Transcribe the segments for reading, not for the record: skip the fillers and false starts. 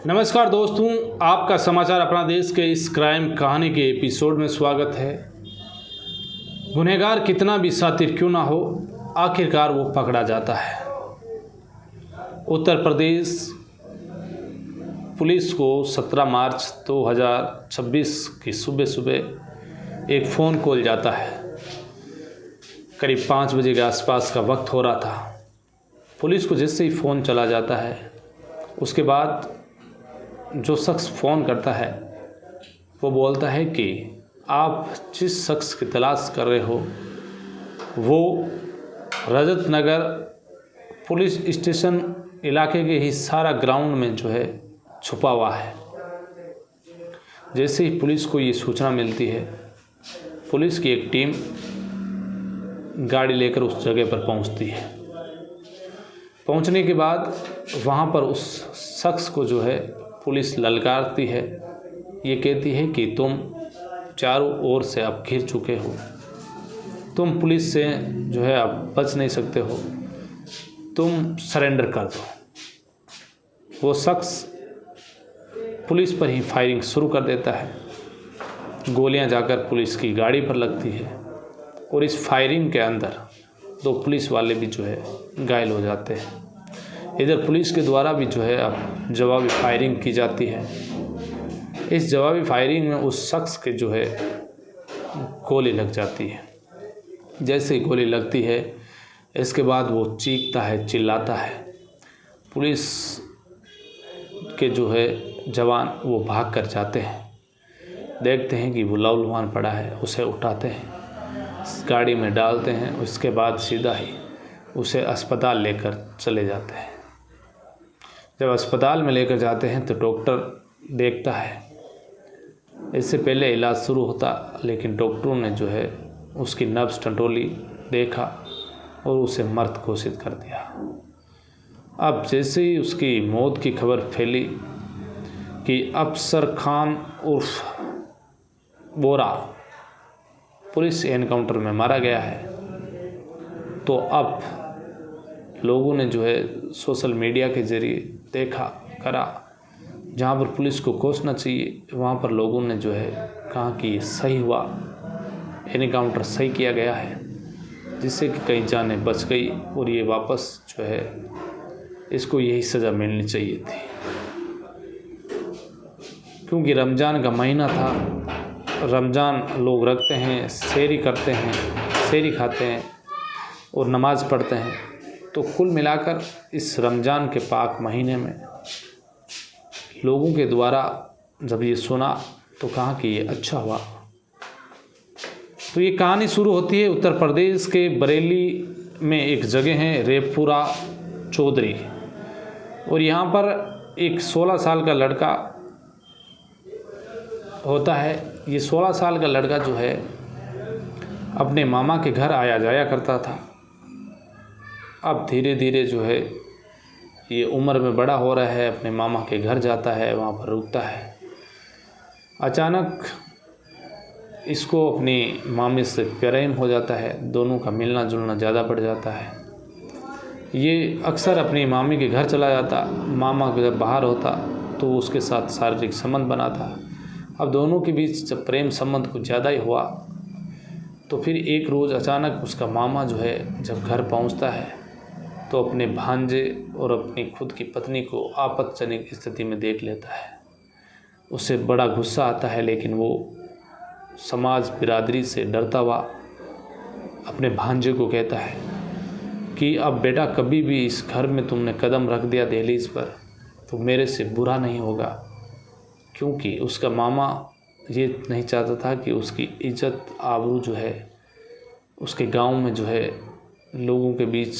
नमस्कार दोस्तों, आपका समाचार अपना देश के इस क्राइम कहानी के एपिसोड में स्वागत है। गुनहगार कितना भी शातिर क्यों ना हो, आखिरकार वो पकड़ा जाता है। उत्तर प्रदेश पुलिस को 17 मार्च 2026 की सुबह सुबह एक फ़ोन कॉल जाता है। करीब 5 बजे के आसपास का वक्त हो रहा था। पुलिस को जैसे ही फ़ोन चला जाता है, उसके बाद जो शख्स फ़ोन करता है वो बोलता है कि आप जिस शख्स की तलाश कर रहे हो वो रजत नगर पुलिस स्टेशन इलाके के ही सारा ग्राउंड में जो है छुपा हुआ है। जैसे ही पुलिस को ये सूचना मिलती है, पुलिस की एक टीम गाड़ी लेकर उस जगह पर पहुंचती है। पहुंचने के बाद वहां पर उस शख्स को जो है पुलिस ललकारती है। ये कहती है कि तुम चारों ओर से अब घिर चुके हो, तुम पुलिस से जो है अब बच नहीं सकते हो, तुम सरेंडर कर दो। वो शख्स पुलिस पर ही फायरिंग शुरू कर देता है। गोलियां जाकर पुलिस की गाड़ी पर लगती है और इस फायरिंग के अंदर 2 पुलिस वाले भी जो है घायल हो जाते हैं। इधर पुलिस के द्वारा भी जो है अब जवाबी फायरिंग की जाती है। इस जवाबी फायरिंग में उस शख्स के जो है गोली लग जाती है। जैसे ही गोली लगती है, इसके बाद वो चीखता है, चिल्लाता है। पुलिस के जो है जवान वो भाग कर जाते हैं, देखते हैं कि वो लहूलुहान पड़ा है, उसे उठाते हैं, गाड़ी में डालते हैं। उसके बाद सीधा ही उसे अस्पताल लेकर चले जाते हैं। जब अस्पताल में लेकर जाते हैं तो डॉक्टर देखता है। इससे पहले इलाज शुरू होता, लेकिन डॉक्टरों ने जो है उसकी नब्ज़ टटोली, देखा और उसे मृत घोषित कर दिया। अब जैसे ही उसकी मौत की खबर फैली कि अफसर खान उर्फ बोरा पुलिस एनकाउंटर में मारा गया है, तो अब लोगों ने जो है सोशल मीडिया के ज़रिए देखा करा। जहाँ पर पुलिस को कोसना चाहिए, वहाँ पर लोगों ने जो है कहा कि ये सही हुआ, एनकाउंटर सही किया गया है, जिससे कि कई जानें बच गई और ये वापस जो है इसको यही सज़ा मिलनी चाहिए थी। क्योंकि रमज़ान का महीना था, रमज़ान लोग रखते हैं, सेहरी करते हैं, सेहरी खाते हैं और नमाज़ पढ़ते हैं। तो कुल मिलाकर इस रमज़ान के पाक महीने में लोगों के द्वारा जब ये सुना तो कहा कि ये अच्छा हुआ। तो ये कहानी शुरू होती है उत्तर प्रदेश के बरेली में। एक जगह है रेपुरा चौधरी, और यहाँ पर एक 16 साल का लड़का होता है। ये 16 साल का लड़का जो है अपने मामा के घर आया जाया करता था। अब धीरे धीरे जो है ये उम्र में बड़ा हो रहा है, अपने मामा के घर जाता है, वहाँ पर रुकता है। अचानक इसको अपनी मामी से प्रेम हो जाता है, दोनों का मिलना जुलना ज़्यादा बढ़ जाता है। ये अक्सर अपनी मामी के घर चला जाता, मामा जब बाहर होता तो उसके साथ शारीरिक संबंध बनाता। अब दोनों के बीच जब प्रेम संबंध कुछ ज़्यादा ही हुआ, तो फिर एक रोज़ अचानक उसका मामा जो है जब घर पहुंचता है तो अपने भांजे और अपनी खुद की पत्नी को आपत्तिजनक स्थिति में देख लेता है। उसे बड़ा गुस्सा आता है, लेकिन वो समाज बिरादरी से डरता हुआ अपने भांजे को कहता है कि अब बेटा, कभी भी इस घर में तुमने कदम रख दिया दहलीज पर, तो मेरे से बुरा नहीं होगा। क्योंकि उसका मामा ये नहीं चाहता था कि उसकी इज्जत आबरू जो है उसके गांव में जो है लोगों के बीच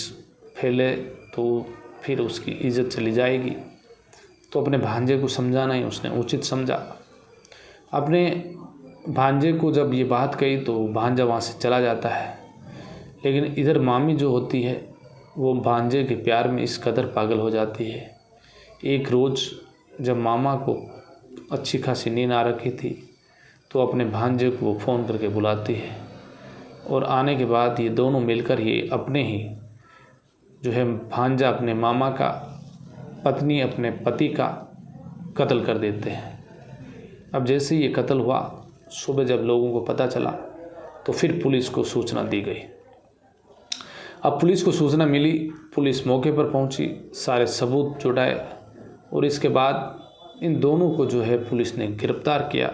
फैले, तो फिर उसकी इज्जत चली जाएगी। तो अपने भांजे को समझाना ही उसने उचित समझा। अपने भांजे को जब ये बात कही तो भांजा वहाँ से चला जाता है। लेकिन इधर मामी जो होती है वो भांजे के प्यार में इस कदर पागल हो जाती है। एक रोज़ जब मामा को अच्छी खासी नींद आ रखी थी तो अपने भांजे को वो फ़ोन करके बुलाती है, और आने के बाद ये दोनों मिलकर ही अपने ही जो है भांजा अपने मामा का, पत्नी अपने पति का कत्ल कर देते हैं। अब जैसे ही ये कत्ल हुआ, सुबह जब लोगों को पता चला तो फिर पुलिस को सूचना दी गई। अब पुलिस को सूचना मिली, पुलिस मौके पर पहुंची, सारे सबूत जुटाए और इसके बाद इन दोनों को जो है पुलिस ने गिरफ्तार किया।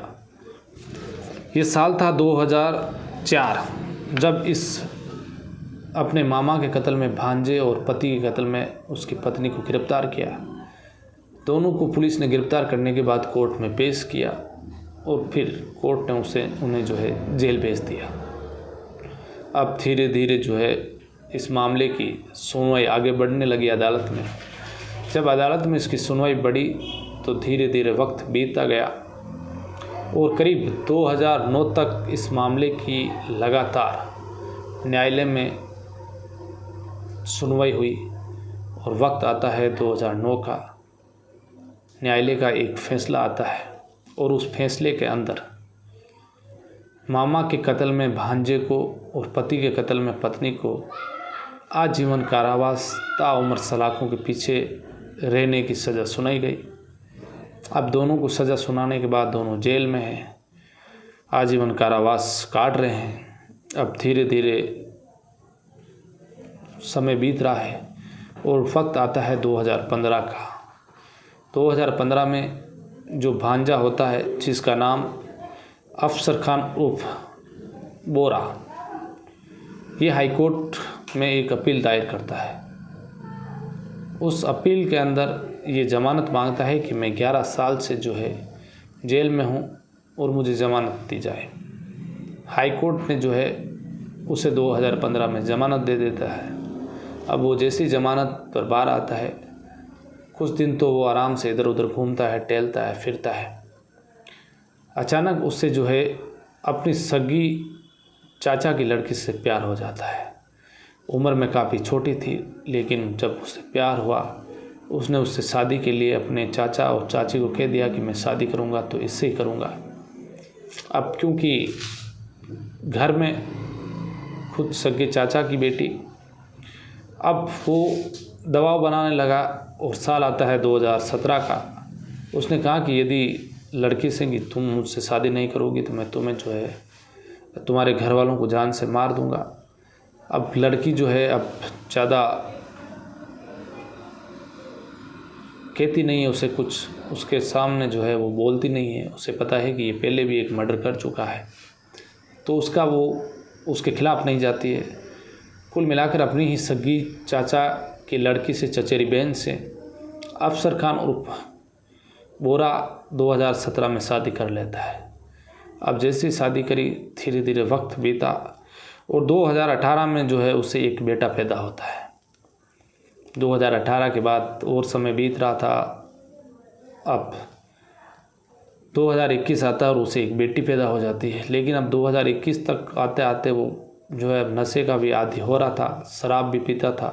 ये साल था 2004, जब इस अपने मामा के कत्ल में भांजे और पति के कत्ल में उसकी पत्नी को गिरफ्तार किया। दोनों को पुलिस ने गिरफ्तार करने के बाद कोर्ट में पेश किया और फिर कोर्ट ने उन्हें जो है जेल भेज दिया। अब धीरे धीरे जो है इस मामले की सुनवाई आगे बढ़ने लगी अदालत में। जब अदालत में इसकी सुनवाई बढ़ी तो धीरे धीरे वक्त बीतता गया और करीब 2009 तक इस मामले की लगातार न्यायालय में सुनवाई हुई और वक्त आता है 2009 का, न्यायालय का एक फैसला आता है और उस फैसले के अंदर मामा के कत्ल में भांजे को और पति के कत्ल में पत्नी को आजीवन कारावास ताउम्र सलाखों के पीछे रहने की सज़ा सुनाई गई। अब दोनों को सज़ा सुनाने के बाद दोनों जेल में हैं, आजीवन कारावास काट रहे हैं। अब धीरे धीरे समय बीत रहा है और वक्त आता है 2015 का। 2015 में जो भांजा होता है, जिसका नाम अफसर खान उर्फ बोरा, ये हाईकोर्ट में एक अपील दायर करता है। उस अपील के अंदर ये ज़मानत मांगता है कि मैं 11 साल से जो है जेल में हूँ और मुझे ज़मानत दी जाए। हाईकोर्ट ने जो है उसे 2015 में ज़मानत दे देता है। अब वो जैसी ज़मानत पर बाहर आता है, कुछ दिन तो वो आराम से इधर उधर घूमता है, टहलता है, फिरता है। अचानक उससे जो है अपनी सगी चाचा की लड़की से प्यार हो जाता है। उम्र में काफ़ी छोटी थी, लेकिन जब उससे प्यार हुआ उसने उससे शादी के लिए अपने चाचा और चाची को कह दिया कि मैं शादी करूँगा तो इससे ही करूँगा। अब क्योंकि घर में खुद सगे चाचा की बेटी, अब वो दबाव बनाने लगा और साल आता है 2017 का। उसने कहा कि यदि लड़की से कि तुम मुझसे शादी नहीं करोगी तो मैं तुम्हें जो है तुम्हारे घर वालों को जान से मार दूंगा। अब लड़की जो है अब ज़्यादा कहती नहीं है उसे कुछ, उसके सामने जो है वो बोलती नहीं है। उसे पता है कि ये पहले भी एक मर्डर कर चुका है, तो वो उसके खिलाफ़ नहीं जाती है। कुल मिलाकर अपनी ही सगी चाचा की लड़की से, चचेरी बहन से, अफसर खान उर्फ बोरा 2017 में शादी कर लेता है। अब जैसे शादी करी, धीरे धीरे वक्त बीता और 2018 में जो है उसे एक बेटा पैदा होता है। 2018 के बाद और समय बीत रहा था। अब 2021 आता है और उसे एक बेटी पैदा हो जाती है। लेकिन अब 2021 तक आते आते वो जो है नशे का भी आदी हो रहा था, शराब भी पीता था,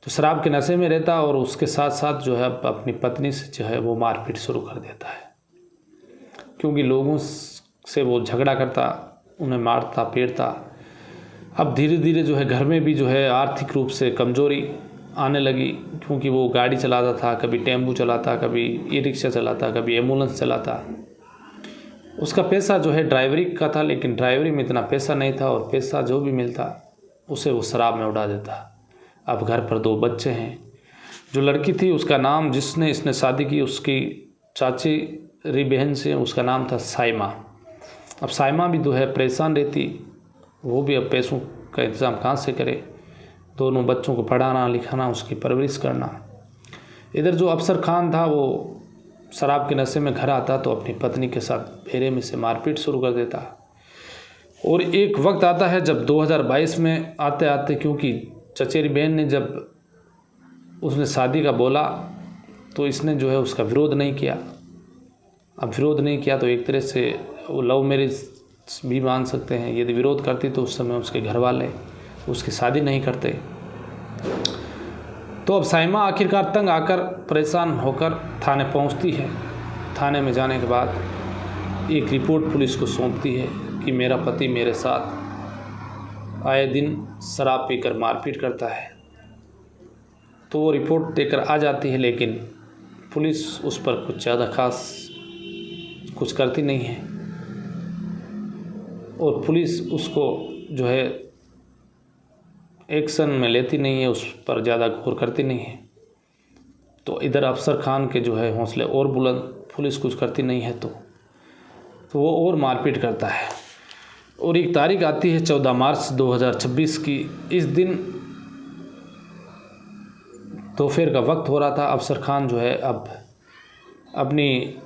तो शराब के नशे में रहता और उसके साथ साथ जो है अपनी पत्नी से जो है वो मारपीट शुरू कर देता है। क्योंकि लोगों से वो झगड़ा करता, उन्हें मारता पीटता। अब धीरे धीरे जो है घर में भी जो है आर्थिक रूप से कमज़ोरी आने लगी, क्योंकि वो गाड़ी चलाता था, कभी टेम्पो चलाता, कभी ई रिक्शा चलाता, कभी एम्बुलेंस चलाता। उसका पैसा जो है ड्राइवरी का था, लेकिन ड्राइवरी में इतना पैसा नहीं था और पैसा जो भी मिलता उसे वो शराब में उड़ा देता। अब घर पर 2 बच्चे हैं। जो लड़की थी उसका नाम, जिसने इसने शादी की, उसकी चाचेरी बहन से, उसका नाम था साइमा। अब साइमा भी जो है परेशान रहती, वो भी अब पैसों का इंतज़ाम कहाँ से करे, दोनों बच्चों को पढ़ाना लिखाना, उसकी परवरिश करना। इधर जो अफसर खान था वो शराब के नशे में घर आता तो अपनी पत्नी के साथ फेरे में से मारपीट शुरू कर देता। और एक वक्त आता है जब 2022 में आते आते, क्योंकि चचेरी बहन ने जब उसने शादी का बोला तो इसने जो है उसका विरोध नहीं किया। अब विरोध नहीं किया तो एक तरह से वो लव मैरिज भी मान सकते हैं। यदि विरोध करती तो उस समय उसके घर वाले उसकी शादी नहीं करते। तो अब साइमा आखिरकार तंग आकर, परेशान होकर थाने पहुंचती है। थाने में जाने के बाद एक रिपोर्ट पुलिस को सौंपती है कि मेरा पति मेरे साथ आए दिन शराब पीकर मारपीट करता है। तो वो रिपोर्ट देकर आ जाती है, लेकिन पुलिस उस पर कुछ ज़्यादा खास कुछ करती नहीं है और पुलिस उसको जो है एक्शन में लेती नहीं है, उस पर ज़्यादा गौर करती नहीं है। तो इधर अफसर खान के जो है हौसले और बुलंद, पुलिस कुछ करती नहीं है तो वो और मारपीट करता है। और एक तारीख आती है 14 मार्च 2026 की। इस दिन दोपहर का वक्त हो रहा था। अफसर खान जो है अब अपनी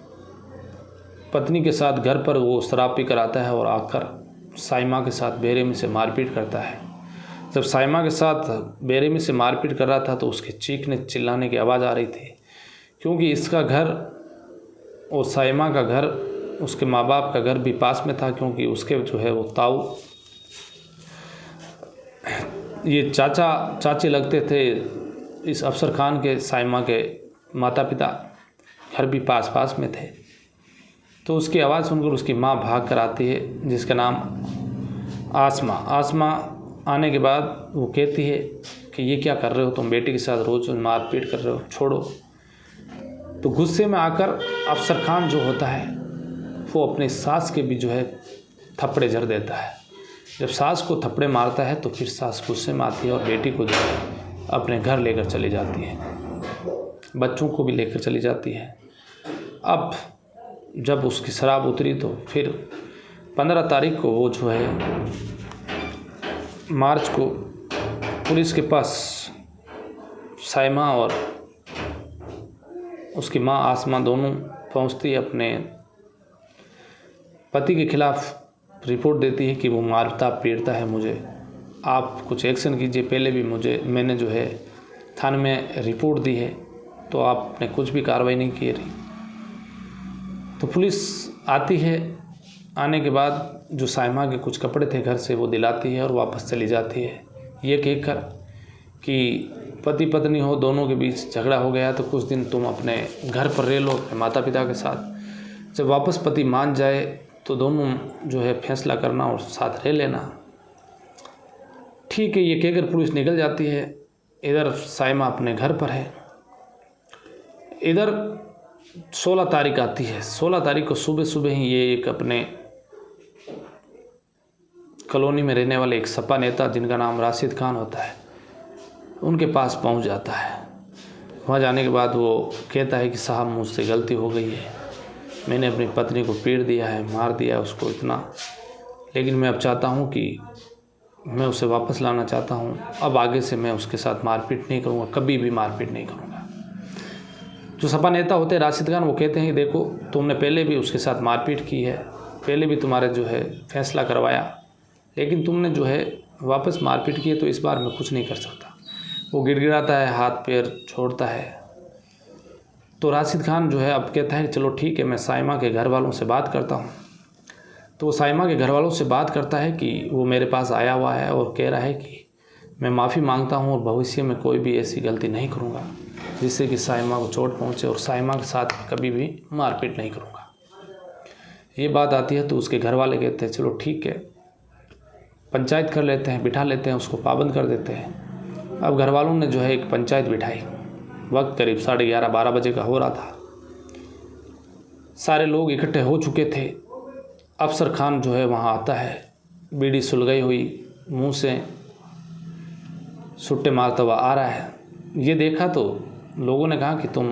पत्नी के साथ घर पर वो शराब पी कर आता है और आकर साइमा के साथ बेरहमी से मारपीट करता है। जब साइमा के साथ बेरहमी से मारपीट कर रहा था तो उसके चीखने चिल्लाने की आवाज़ आ रही थी, क्योंकि इसका घर और साइमा का घर, उसके माँ बाप का घर भी पास में था, क्योंकि उसके जो है वो ताऊ, ये चाचा चाची लगते थे इस अफसर खान के। साइमा के माता पिता घर भी पास पास में थे। तो उसकी आवाज़ सुनकर उसकी माँ भाग कर आती है, जिसका नाम आसमा आने के बाद वो कहती है कि ये क्या कर रहे हो तुम, बेटी के साथ रोज़ मारपीट कर रहे हो, छोड़ो। तो गुस्से में आकर अफसर खान जो होता है वो अपनी सास के भी जो है थप्पड़े जड़ देता है। जब सास को थप्पड़े मारता है तो फिर सास गुस्से में आती है और बेटी को जो है अपने घर लेकर चली जाती है, बच्चों को भी लेकर चली जाती है। अब जब उसकी शराब उतरी तो फिर 15 तारीख को वो जो है मार्च को पुलिस के पास साइमा और उसकी माँ आसमा दोनों पहुंचती है। अपने पति के खिलाफ रिपोर्ट देती है कि वो मारता पीटता है मुझे, आप कुछ एक्शन कीजिए। पहले भी मैंने जो है थाने में रिपोर्ट दी है, तो आपने कुछ भी कार्रवाई नहीं की रही। तो पुलिस आती है। आने के बाद जो साइमा के कुछ कपड़े थे घर से वो दिलाती है और वापस चली जाती है, ये कहकर कि पति पत्नी हो, दोनों के बीच झगड़ा हो गया तो कुछ दिन तुम अपने घर पर रह लो अपने माता पिता के साथ। जब वापस पति मान जाए तो दोनों जो है फैसला करना और साथ रह लेना। ठीक है, ये कहकर पुलिस निकल जाती है। इधर साइमा अपने घर पर है। इधर 16 तारीख आती है। 16 तारीख को सुबह सुबह ही ये एक अपने कॉलोनी में रहने वाले एक सपा नेता जिनका नाम राशिद खान होता है, उनके पास पहुंच जाता है। वहाँ जाने के बाद वो कहता है कि साहब मुझसे गलती हो गई है, मैंने अपनी पत्नी को पीट दिया है, मार दिया उसको इतना, लेकिन मैं अब चाहता हूँ कि मैं उसे वापस लाना चाहता हूँ। अब आगे से मैं उसके साथ मारपीट नहीं करूँगा, कभी भी मारपीट नहीं करूँगा। जो सपा नेता होते हैं राशिद खान, वो कहते हैं कि देखो तुमने पहले भी उसके साथ मारपीट की है, पहले भी तुम्हारे जो है फैसला करवाया, लेकिन तुमने जो है वापस मारपीट की है, तो इस बार मैं कुछ नहीं कर सकता। वो गिड़गिड़ाता है, हाथ पैर छोड़ता है। तो राशिद खान जो है अब कहता है चलो ठीक है, मैं साइमा के घर वालों से बात करता हूँ। तो वो साइमा के घर वालों से बात करता है कि वो मेरे पास आया हुआ है और कह रहा है कि मैं माफ़ी मांगता हूँ और भविष्य में कोई भी ऐसी गलती नहीं करूँगा जिससे कि साइमा को चोट पहुँचे, और साइमा के साथ कभी भी मारपीट नहीं करूँगा। ये बात आती है तो उसके घर वाले कहते हैं चलो ठीक है, पंचायत कर लेते हैं, बिठा लेते हैं, उसको पाबंद कर देते हैं। अब घर वालों ने जो है एक पंचायत बिठाई। वक्त करीब 11:30-12 बजे का हो रहा था। सारे लोग इकट्ठे हो चुके थे। अफसर खान जो है वहाँ आता है, बीड़ी सुलगाई हुई, मुंह से सुट्टे मारता हुआ आ रहा है। ये देखा तो लोगों ने कहा कि तुम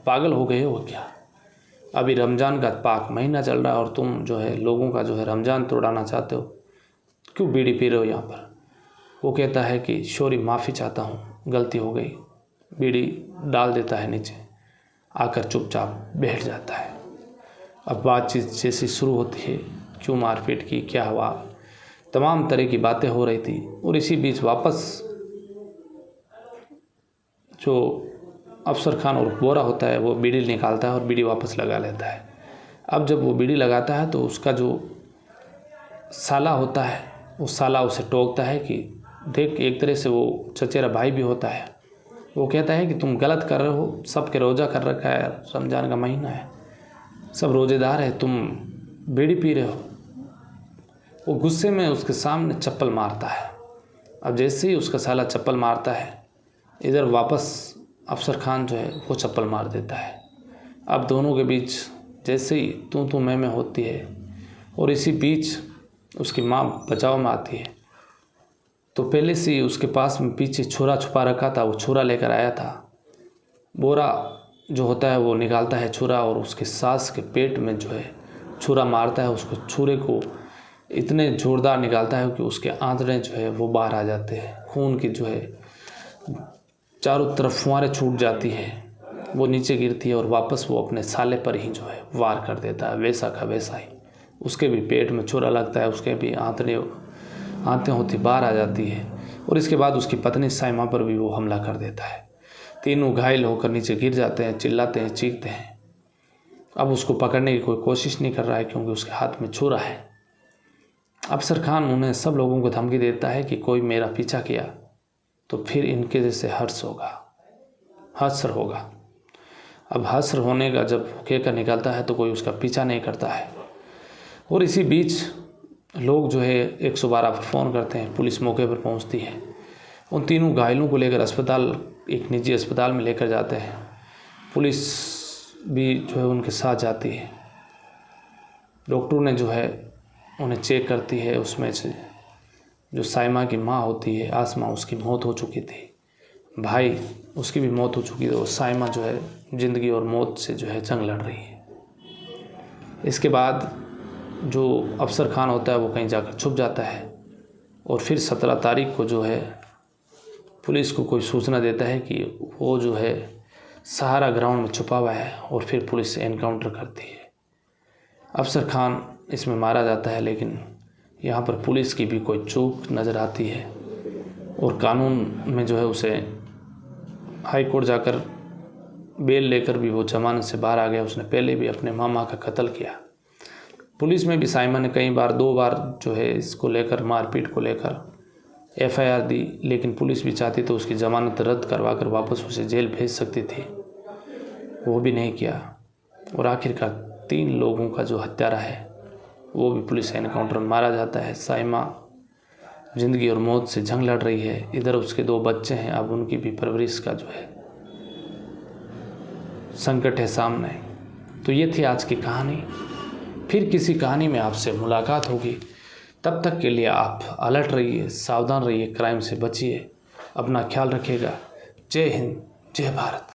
पागल हो गए हो क्या, अभी रमज़ान का पाक महीना चल रहा है और तुम जो है लोगों का जो है रमज़ान तोड़ाना चाहते हो, क्यों बीड़ी पी रहे हो यहाँ पर। वो कहता है कि शौरी माफ़ी चाहता हूँ, गलती हो गई। बीड़ी डाल देता है नीचे, आकर चुपचाप बैठ जाता है। अब बातचीत जैसी शुरू होती है, क्यों मारपीट की, क्या हुआ, तमाम तरह की बातें हो रही थी। और इसी बीच वापस जो अफसर खान और बोरा होता है वो बीड़ी निकालता है और बीड़ी वापस लगा लेता है। अब जब वो बीड़ी लगाता है तो उसका जो साला होता है, उस साला उसे टोकता है कि देख, एक तरह से वो चचेरा भाई भी होता है। वो कहता है कि तुम गलत कर रहे हो, सबके रोज़ा कर रखा है, रमज़ान का महीना है, सब रोज़ेदार है, तुम बीड़ी पी रहे हो। वो गुस्से में उसके सामने चप्पल मारता है। अब जैसे ही उसका साला चप्पल मारता है, इधर वापस अफसर खान जो है वो चप्पल मार देता है। अब दोनों के बीच जैसे ही तू मैं होती है और इसी बीच उसकी माँ बचाव में आती है। तो पहले से ही उसके पास में पीछे छुरा छुपा रखा था, वो छुरा लेकर आया था। बोरा जो होता है वो निकालता है छुरा और उसके सास के पेट में जो है छुरा मारता है। उसको छुरे को इतने जोरदार निकालता है कि उसके आंतड़े जो है वो बाहर आ जाते हैं। खून की जो है चारों तरफ फुहारें छूट जाती है। वो नीचे गिरती है और वापस वो अपने साले पर ही जो है वार कर देता है। वैसा का वैसा ही उसके भी पेट में छुरा लगता है, उसके भी आंतें होती बाहर आ जाती है। और इसके बाद उसकी पत्नी साइमा पर भी वो हमला कर देता है। तीनों घायल होकर नीचे गिर जाते हैं, चिल्लाते हैं, चीखते हैं। अब उसको पकड़ने की कोई कोशिश नहीं कर रहा है क्योंकि उसके हाथ में छुरा है। अफसर खान उन्हें सब लोगों को धमकी देता है कि कोई मेरा पीछा किया तो फिर इनके जैसे हश्र होगा। अब हश्र होने का जब कहकर निकलता है तो कोई उसका पीछा नहीं करता है। और इसी बीच लोग जो है 112 पर फ़ोन करते हैं। पुलिस मौके पर पहुंचती है। उन तीनों घायलों को लेकर एक निजी अस्पताल में लेकर जाते हैं। पुलिस भी जो है उनके साथ जाती है। डॉक्टरों ने जो है उन्हें चेक करती है। उसमें से जो साइमा की माँ होती है आसमा, उसकी मौत हो चुकी थी। भाई उसकी भी मौत हो चुकी थी और साइमा जो है ज़िंदगी और मौत से जो है जंग लड़ रही है। इसके बाद जो अफसर खान होता है वो कहीं जाकर छुप जाता है और फिर 17 तारीख को जो है पुलिस को कोई सूचना देता है कि वो जो है सहारा ग्राउंड में छुपा हुआ है और फिर पुलिस एनकाउंटर करती है। अफसर खान इसमें मारा जाता है, लेकिन यहाँ पर पुलिस की भी कोई चूक नज़र आती है और कानून में जो है उसे हाई कोर्ट जाकर बेल लेकर भी वो जमानत से बाहर आ गया। उसने पहले भी अपने मामा का कत्ल किया। पुलिस में भी साइमा ने 2 बार जो है इसको लेकर मारपीट को लेकर FIR दी, लेकिन पुलिस भी चाहती तो उसकी ज़मानत रद्द करवा कर वापस उसे जेल भेज सकती थी, वो भी नहीं किया। और आखिरकार 3 लोगों का जो हत्यारा है वो भी पुलिस एनकाउंटर में मारा जाता है। साइमा ज़िंदगी और मौत से जंग लड़ रही है। इधर उसके 2 बच्चे हैं, अब उनकी भी परवरिश का जो है संकट है सामने। तो ये थी आज की कहानी। फिर किसी कहानी में आपसे मुलाकात होगी। तब तक के लिए आप अलर्ट रहिए, सावधान रहिए, क्राइम से बचिए, अपना ख्याल रखिएगा। जय हिंद, जय भारत।